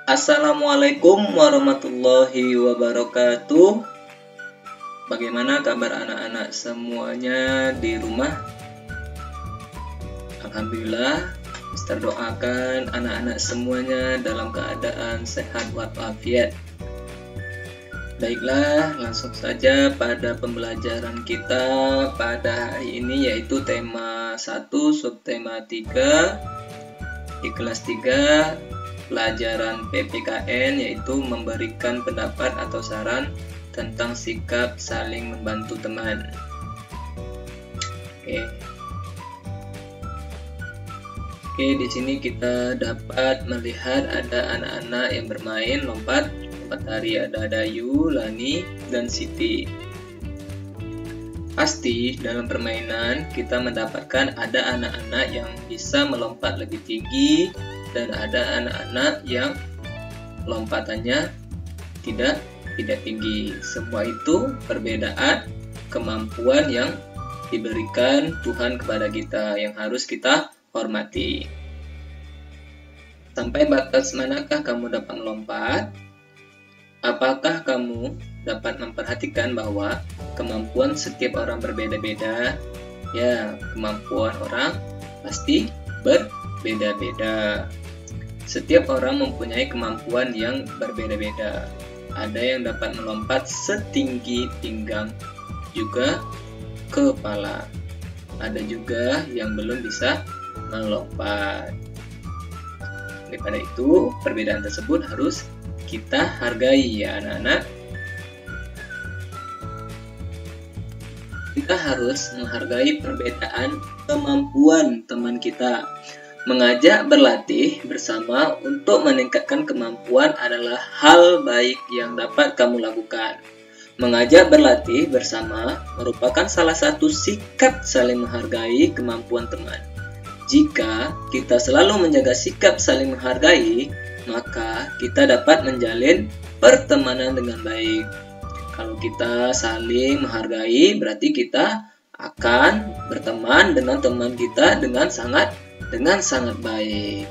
Assalamualaikum warahmatullahi wabarakatuh. Bagaimana kabar anak-anak semuanya di rumah? Alhamdulillah, Mister doakan anak-anak semuanya dalam keadaan sehat walafiat. Baiklah, langsung saja pada pembelajaran kita pada hari ini, yaitu tema 1 subtema 3 di kelas 3 pelajaran PPKN, yaitu memberikan pendapat atau saran tentang sikap saling membantu teman. Oke, di sini kita dapat melihat ada anak-anak yang bermain lompat tari. Ada Dayu, Lani, dan Siti. Pasti dalam permainan kita mendapatkan ada anak-anak yang bisa melompat lebih tinggi dan ada anak-anak yang lompatannya tidak tinggi. Semua itu perbedaan kemampuan yang diberikan Tuhan kepada kita yang harus kita hormati. Sampai batas manakah kamu dapat melompat? Apakah kamu dapat memperhatikan bahwa kemampuan setiap orang berbeda-beda? Ya, kemampuan orang pasti berbeda-beda. Setiap orang mempunyai kemampuan yang berbeda-beda. Ada yang dapat melompat setinggi pinggang, juga kepala. Ada juga yang belum bisa melompat. Daripada itu, perbedaan tersebut harus kita hargai, ya anak-anak. Kita harus menghargai perbedaan kemampuan teman kita. Mengajak berlatih bersama untuk meningkatkan kemampuan adalah hal baik yang dapat kamu lakukan. Mengajak berlatih bersama merupakan salah satu sikap saling menghargai kemampuan teman. Jika kita selalu menjaga sikap saling menghargai, maka kita dapat menjalin pertemanan dengan baik. Kalau kita saling menghargai, berarti kita akan berteman dengan teman kita dengan sangat baik.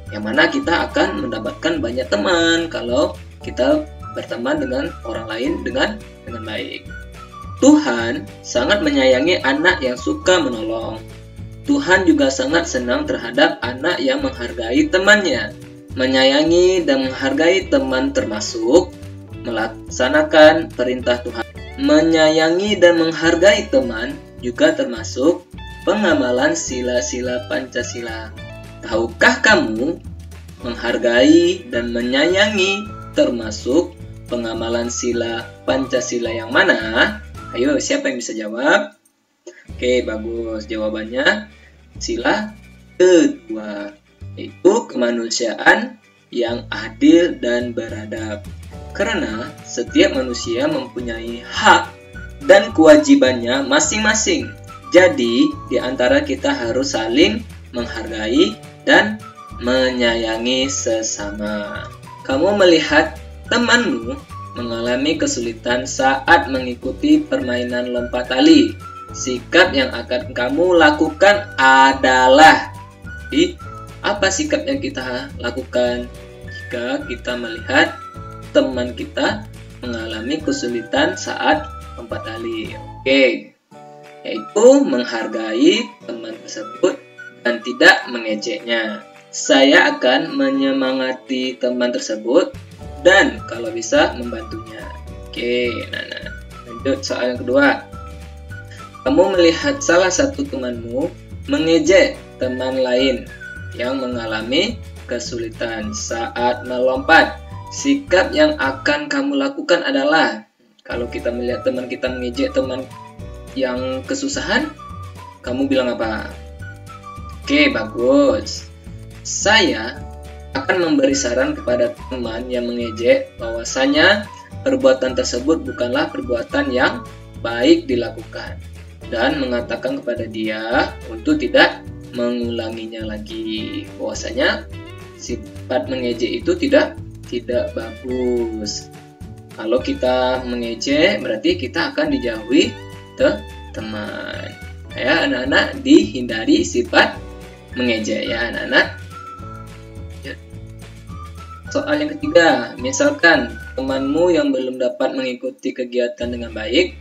Yang mana kita akan mendapatkan banyak teman kalau kita berteman dengan orang lain dengan baik. Tuhan sangat menyayangi anak yang suka menolong. Tuhan juga sangat senang terhadap anak yang menghargai temannya. Menyayangi dan menghargai teman termasuk melaksanakan perintah Tuhan. Menyayangi dan menghargai teman juga termasuk pengamalan sila-sila Pancasila. Tahukah kamu, menghargai dan menyayangi termasuk pengamalan sila Pancasila yang mana? Ayo, siapa yang bisa jawab? Oke, bagus. Jawabannya sila kedua, yaitu kemanusiaan yang adil dan beradab. Karena setiap manusia mempunyai hak dan kewajibannya masing-masing. Jadi, di antara kita harus saling menghargai dan menyayangi sesama. Kamu melihat temanmu mengalami kesulitan saat mengikuti permainan lompat tali. Sikap yang akan kamu lakukan adalah apa sikap yang kita lakukan jika kita melihat teman kita mengalami kesulitan saat lompat tali? Oke, yaitu menghargai teman tersebut dan tidak mengejeknya. Saya akan menyemangati teman tersebut dan kalau bisa membantunya. Oke, lanjut soal yang kedua. Kamu melihat salah satu temanmu mengejek teman lain yang mengalami kesulitan saat melompat. Sikap yang akan kamu lakukan adalah, kalau kita melihat teman kita mengejek teman yang kesusahan, kamu bilang apa? Oke, bagus. Saya akan memberi saran kepada teman yang mengejek bahwasanya perbuatan tersebut bukanlah perbuatan yang baik dilakukan, dan mengatakan kepada dia untuk tidak mengulanginya lagi. Bahwasanya sifat mengejek itu tidak bagus. Kalau kita mengejek, berarti kita akan dijauhi teman. Ya, anak-anak, dihindari sifat mengejek ya anak-anak. Soal yang ketiga, misalkan temanmu yang belum dapat mengikuti kegiatan dengan baik,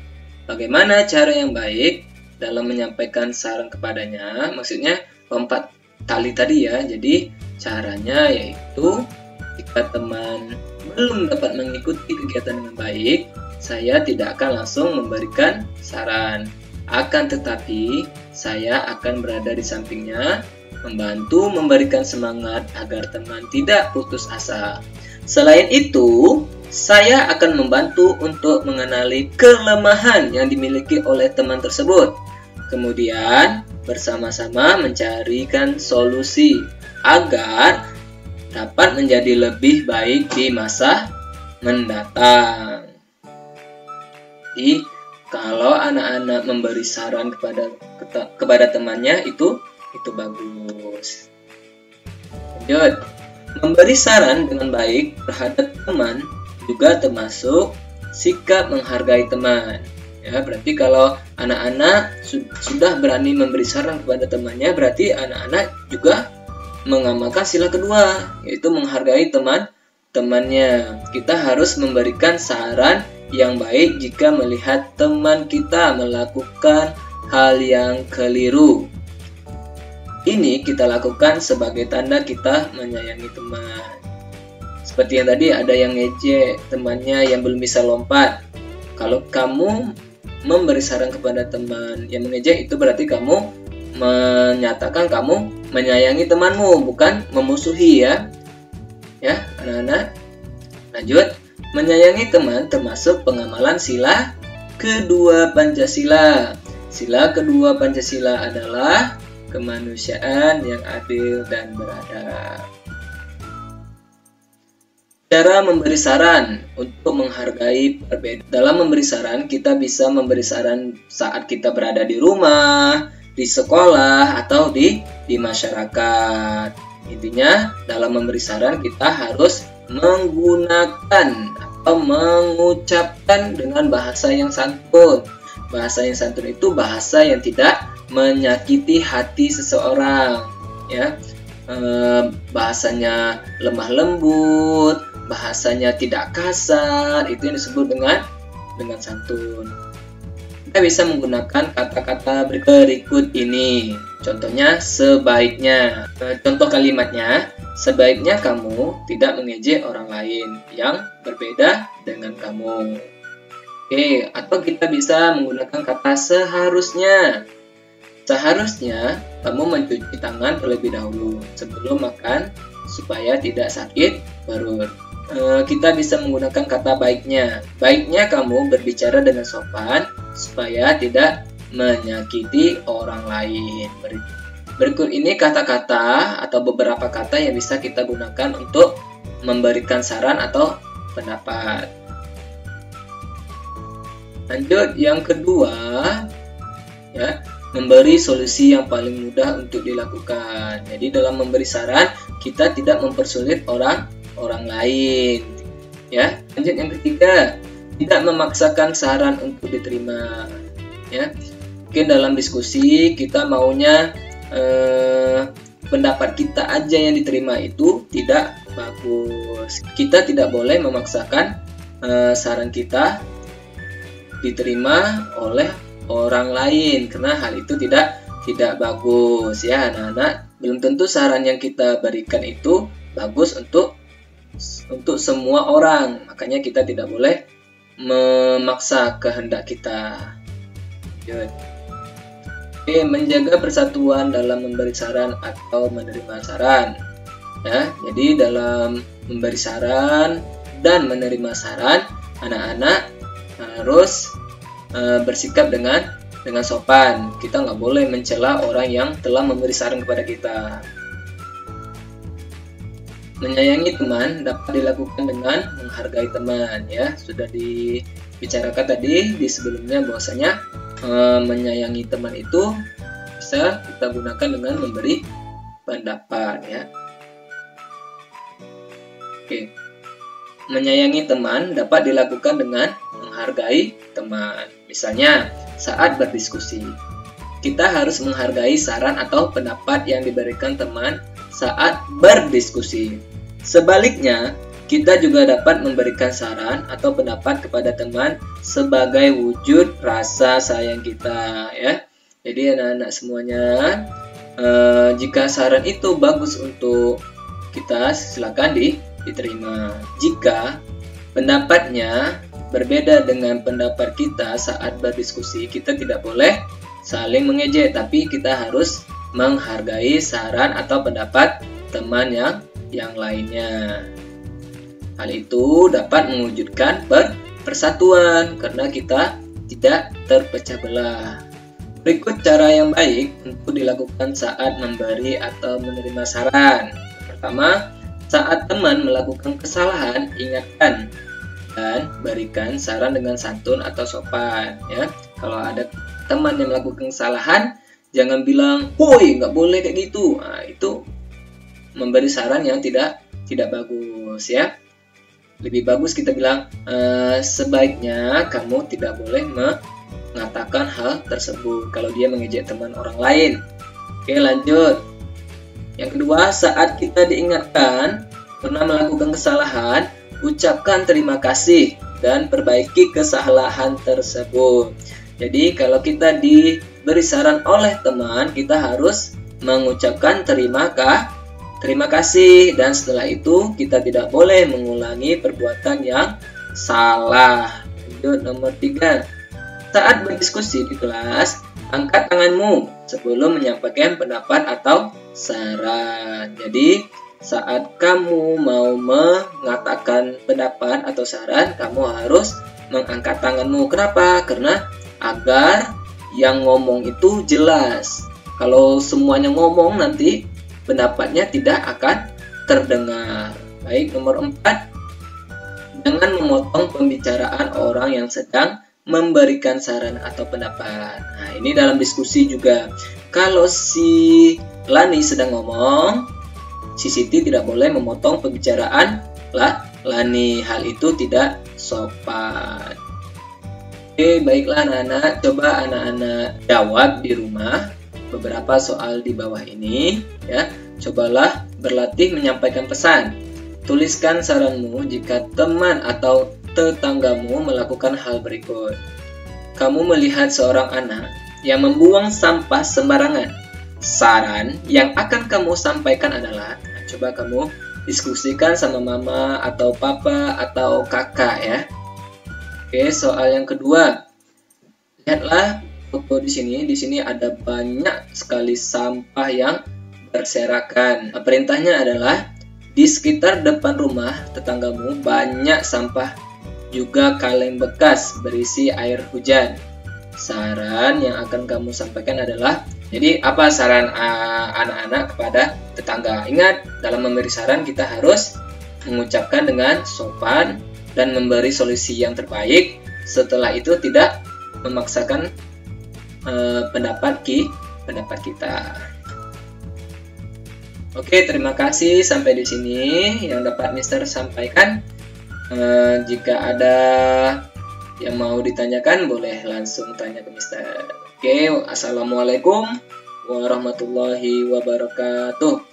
bagaimana cara yang baik dalam menyampaikan saran kepadanya? Maksudnya 4 kali tadi ya. Jadi caranya yaitu jika teman belum dapat mengikuti kegiatan dengan baik, saya tidak akan langsung memberikan saran. Akan tetapi, saya akan berada di sampingnya, membantu memberikan semangat agar teman tidak putus asa. Selain itu, saya akan membantu untuk mengenali kelemahan yang dimiliki oleh teman tersebut. Kemudian, bersama-sama mencarikan solusi agar dapat menjadi lebih baik di masa mendatang. Jadi, kalau anak-anak memberi saran kepada temannya itu bagus. Lanjut, memberi saran dengan baik terhadap teman juga termasuk sikap menghargai teman. Ya, berarti kalau anak-anak sudah berani memberi saran kepada temannya, berarti anak-anak juga mengamalkan sila kedua, yaitu menghargai teman-temannya. Kita harus memberikan saran yang baik jika melihat teman kita melakukan hal yang keliru. Ini kita lakukan sebagai tanda kita menyayangi teman. Seperti yang tadi, ada yang ngejek temannya yang belum bisa lompat. Kalau kamu memberi saran kepada teman yang mengejek, itu berarti kamu menyatakan kamu menyayangi temanmu, bukan memusuhi ya. Ya, anak-anak. Lanjut. Menyayangi teman termasuk pengamalan sila kedua Pancasila. Sila kedua Pancasila adalah kemanusiaan yang adil dan beradab. Cara memberi saran untuk menghargai perbedaan. Dalam memberi saran, kita bisa memberi saran saat kita berada di rumah, di sekolah, atau di masyarakat. Intinya, dalam memberi saran kita harus menggunakan atau mengucapkan dengan bahasa yang santun. Bahasa yang santun itu bahasa yang tidak menyakiti hati seseorang, ya. Bahasanya lemah lembut, bahasanya tidak kasar, itu yang disebut dengan santun. Kita bisa menggunakan kata-kata berikut ini. Contohnya, sebaiknya. Contoh kalimatnya, sebaiknya kamu tidak mengejek orang lain yang berbeda dengan kamu. Oke, atau kita bisa menggunakan kata seharusnya. Seharusnya kamu mencuci tangan terlebih dahulu sebelum makan supaya tidak sakit perut. Kita bisa menggunakan kata baiknya. Baiknya kamu berbicara dengan sopan supaya tidak menyakiti orang lain. Berikut ini kata-kata atau beberapa kata yang bisa kita gunakan untuk memberikan saran atau pendapat. Lanjut, yang kedua, ya, memberi solusi yang paling mudah untuk dilakukan. Jadi dalam memberi saran, kita tidak mempersulit orang lain. Ya, lanjut yang ketiga, tidak memaksakan saran untuk diterima. Ya, mungkin dalam diskusi kita maunya pendapat kita aja yang diterima, itu tidak bagus. Kita tidak boleh memaksakan saran kita diterima oleh orang lain, karena hal itu tidak bagus ya anak-anak. Belum tentu saran yang kita berikan itu bagus untuk semua orang, makanya kita tidak boleh memaksa kehendak kita. Oke, menjaga persatuan dalam memberi saran atau menerima saran. Ya, jadi dalam memberi saran dan menerima saran, anak-anak harus bersikap dengan sopan. Kita nggak boleh mencela orang yang telah memberi saran kepada kita. Menyayangi teman dapat dilakukan dengan menghargai teman. Ya, sudah dibicarakan tadi di sebelumnya bahwasanya menyayangi teman itu bisa kita gunakan dengan memberi pendapat. Ya. Oke. Menyayangi teman dapat dilakukan dengan menghargai teman. Misalnya, saat berdiskusi, kita harus menghargai saran atau pendapat yang diberikan teman saat berdiskusi. Sebaliknya, kita juga dapat memberikan saran atau pendapat kepada teman sebagai wujud rasa sayang kita, ya. Jadi anak-anak semuanya, jika saran itu bagus untuk kita, silakan diterima. Jika pendapatnya berbeda dengan pendapat kita saat berdiskusi, kita tidak boleh saling mengejek, tapi kita harus menghargai saran atau pendapat teman yang lainnya. Hal itu dapat mewujudkan persatuan karena kita tidak terpecah belah. Berikut cara yang baik untuk dilakukan saat memberi atau menerima saran. Pertama, saat teman melakukan kesalahan, ingatkan dan berikan saran dengan santun atau sopan. Ya, kalau ada teman yang melakukan kesalahan, jangan bilang, "Woi, nggak boleh kayak gitu." Nah, itu memberi saran yang tidak bagus, ya. Lebih bagus kita bilang, sebaiknya kamu tidak boleh mengatakan hal tersebut kalau dia mengejek teman orang lain. Oke, lanjut. Yang kedua, saat kita diingatkan pernah melakukan kesalahan, ucapkan terima kasih dan perbaiki kesalahan tersebut. Jadi kalau kita diberi saran oleh teman, kita harus mengucapkan terima kasih, dan setelah itu kita tidak boleh mengulangi perbuatan yang salah. Lanjut, nomor 3. Saat berdiskusi di kelas, angkat tanganmu sebelum menyampaikan pendapat atau saran. Jadi, saat kamu mau mengatakan pendapat atau saran, kamu harus mengangkat tanganmu. Kenapa? Karena agar yang ngomong itu jelas. Kalau semuanya ngomong, nanti pendapatnya tidak akan terdengar. Baik, nomor 4. Jangan memotong pembicaraan orang yang sedang memberikan saran atau pendapat. Nah, ini dalam diskusi juga. Kalau si Lani sedang ngomong, si Siti tidak boleh memotong pembicaraan Lani. Hal itu tidak sopan. Oke, baiklah anak-anak. Coba anak-anak jawab di rumah beberapa soal di bawah ini, ya. Cobalah berlatih menyampaikan pesan. Tuliskan saranmu jika teman atau tetanggamu melakukan hal berikut. Kamu melihat seorang anak yang membuang sampah sembarangan. Saran yang akan kamu sampaikan adalah, coba kamu diskusikan sama mama atau papa atau kakak, ya. Oke, soal yang kedua. Lihatlah foto di sini ada banyak sekali sampah yang berserakan. Perintahnya adalah di sekitar depan rumah tetanggamu banyak sampah, juga kaleng bekas berisi air hujan. Saran yang akan kamu sampaikan adalah, jadi apa saran anak-anak kepada tetangga? Ingat, dalam memberi saran kita harus mengucapkan dengan sopan dan memberi solusi yang terbaik. Setelah itu tidak memaksakan pendapat kita. Oke, terima kasih sampai di sini yang dapat Mister sampaikan. Jika ada yang mau ditanyakan, boleh langsung tanya ke Mister. Oke, assalamualaikum warahmatullahi wabarakatuh.